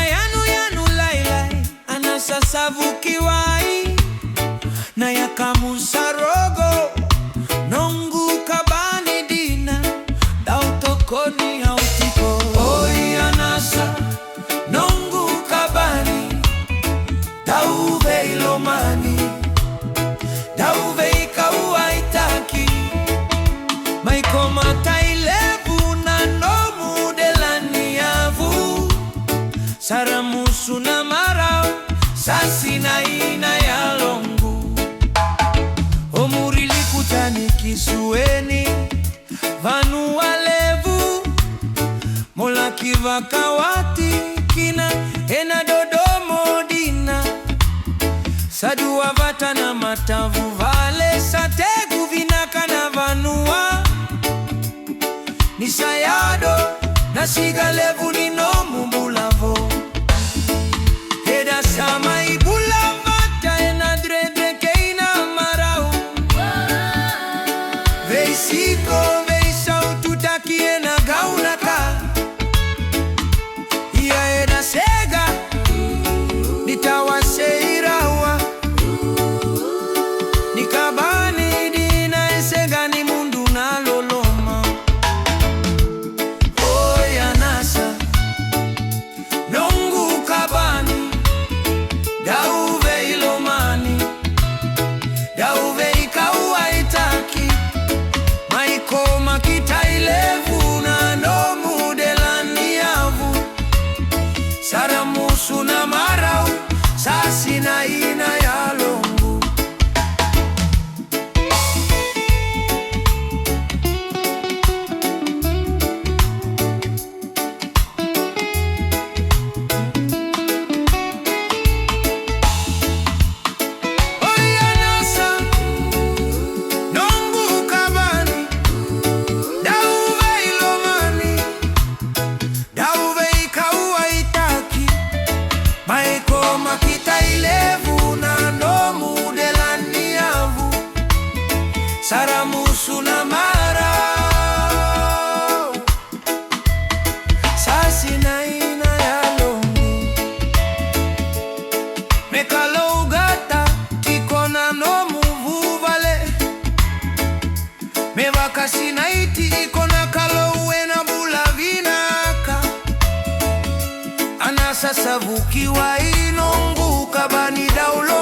yanu lailai anasasavukiwai na yakamusarogo nongu kabani dina dautokoni hautiko. Oi anasa nongu kabani dauve ilomani dauve ikauaitaki maikoma tailevu na nomu delani yavu saramusu na marau sasi na ina ya longu omurili kutani kisueni vanu walevu mola kivakawati kina ena dodomo dina saduwa vata na matavu vale sategu vinaka na vanua nisayado na sigalevu ninomu bulavo heda sama ibulavata ena dredre keina marau veisiko veisau tutaki ena gaunaka iya eda sega nitawaseirawa nikabani dina esega ni mundu na loloma. Oi anasa nongu kabani dauve ilomani dauve ikauaitaki maikoma kitailevu na nomu delani yavu saramusu na marau sasi na ina ya longu. Oi anasa nongu kabani dauve ilomani dauve ikauaitaki maikoma kitailevu na nomu delani yavu saramusu na marau sasi na ina ya longu mekalougata tikona nomu vuvale mevakasinaiti ikona kalouena bulavinaka anasasavukiwa inongu kabani daulo